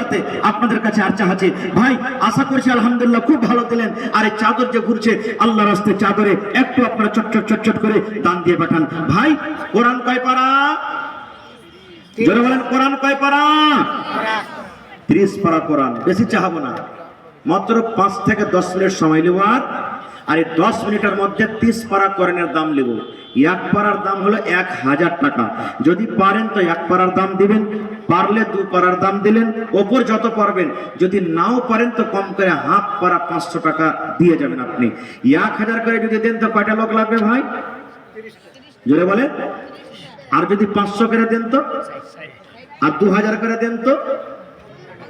সাথে আপনাদের কাছে আর চাচ্ছি ভাই, আশা করছি আলহামদুলিল্লাহ খুব ভালো দিলেন। আর এই চাদর যে ঘুরছে আল্লাহর রাস্তায়, চাদরে একটু আপনারা চটচট চটচট করে দান দিয়ে পাঠান। ভাই কোরআন কয় পারা? জোরে বলেন, কোরআন কয় পারা? 30 পারা কোরআন। বেশি চাহাবো না, মাত্র 5 থেকে 10 মিনিট সময় নেব। আর এই 10 মিনিটের মধ্যে 30 পারা কোরআনের দাম নেব। এক পারার দাম হলো 1000 টাকা। যদি পারেন তো 1 পারার দাম দিবেন, পারলে 2 পারার দাম দিলেন, ওপর যত পারবেন। যদি নাও পারেন তো কম করে হাফ পারা 500 টাকা দিয়ে যাবেন আপনি। 1000 করে যদি দেন তো কয়টা লোক লাগবে ভাই? জোরে বলে। আর যদি 500 করে দেন তো, আর 2000 করে দেন তো,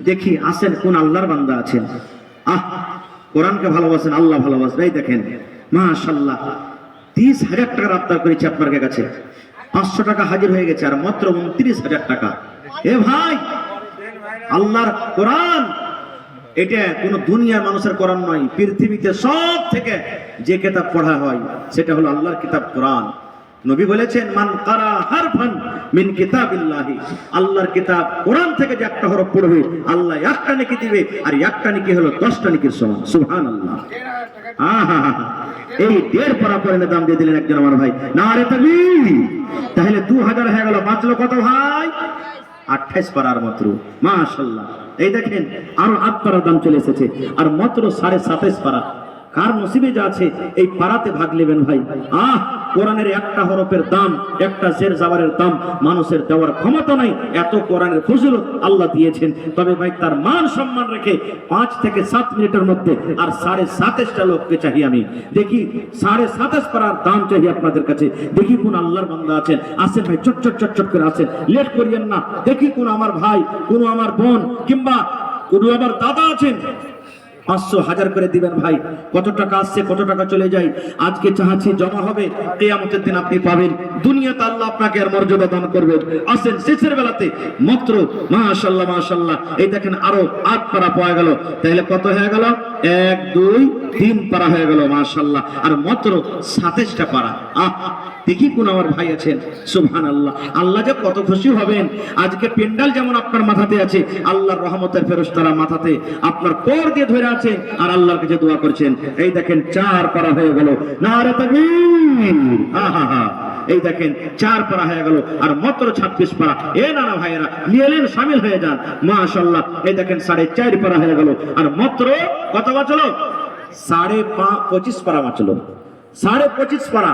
দেখি আসেন কোন আল্লাহর বান্দা আছেন কোরআনকে ভালোবাসেন, আল্লাহ ভালোবাসেন। এই দেখেন মাশাআল্লাহ 30,000 টাকা আবদার করেছি আপনার কাছে, 500 টাকা হাজির হয়ে গেছে, আর মাত্র 29,000 টাকা। এ ভাই, আল্লাহর কোরআন এটা কোন দুনিয়ার মানুষের কোরআন নয়। পৃথিবীতে সব থেকে যে কিতাব পড়া হয় সেটা হলো আল্লাহর কিতাব কোরআন। নবী বলেছেন, মান কারা হারফান মিন কিতাবিল্লাহি, আল্লাহর কিতাব কোরআন থেকে যে একটা হরফ পড়বে আল্লাহ একটা নেকি দিবে, আর একটা নেকি হলো 10টা নেকির সমান। সুবহানাল্লাহ। এই 1.5 পারা কোরআনের দাম দিয়ে দিলেন একজন আমার ভাই। নারে তাকবীর। তাহলে 2000 হয়ে গেল, বাঁচলো কত ভাই? 28 পারার মাত্র। মাশাআল্লাহ। এই দেখেন আরো 8 পারার দাম চলে এসেছে, আর মাত্র 27.5 পারা। কার নসিবে যা আছে এই পারাতে ভাগ নেবেন ভাই। কোরআনের একটা হরফের দাম, একটা জের জাবারের দাম মানুষের দেওয়ার ক্ষমতা নাই। এত কোরআনের ফজিলত আল্লাহ দিয়েছেন। তবে ভাই তার মান সম্মান রেখে 5 থেকে 7 মিনিটের মধ্যে আর 27.5টা লোককে চাই আমি। দেখি 27.5 পারার দাম চাই আপনাদের কাছে। দেখি কোন আল্লাহর বান্দা আছেন, আসেন ভাই, চটচট চটচট করে আসেন, লেট করিয়েন না। দেখি কোন আমার ভাই, কোন আমার বোন, কিংবা কোন আমার দাদা আছেন। 500 1000 করে দিবেন ভাই। কত টাকা আসছে, কত টাকা চলে যায়, আজকে চাচ্ছি জমা হবে, কিয়ামতের দিন আপনি পাবেন। দুনিয়াতে আল্লাহ আপনাকে আর মর্যাদা দান করবেন। আসেন শেষের বেলাতে মাত্র মাশাআল্লাহ মাশাআল্লাহ। এই দেখেন আরো 8 পারা পাওয়া গেল। তাহলে কত হয়ে গেল? 1 2 3 পারা হয়ে গেল মাশাআল্লাহ। আর মাত্র 27টা পারা। দেখি কোন আমার ভাই আছেন। সুবহানাল্লাহ। আল্লাহ যে কত খুশি হবেন। আজকে পেন্ডাল যেমন আপনার মাথাতে আছে, আল্লাহর রহমতের ফেরেশতারা মাথাতে আপনার কোর দিয়ে ধরে আছে, আর আল্লাহর কাছে দোয়া করছেন। এই দেখেন 4 পারা হয়ে গেল। নারে তাকবীর। এই দেখেন 4 পারা হয়ে গেল, আর মাত্র 26 পারা। এ নানা ভাইয়েরা নিয়েলেন, শামিল হয়ে যান। মাশাআল্লাহ। এই দেখেন 4.5 পারা হয়ে গেল, আর মাত্র কত বাঁচলো? 25.5 পারা বাঁচলো। 25.5 পারা।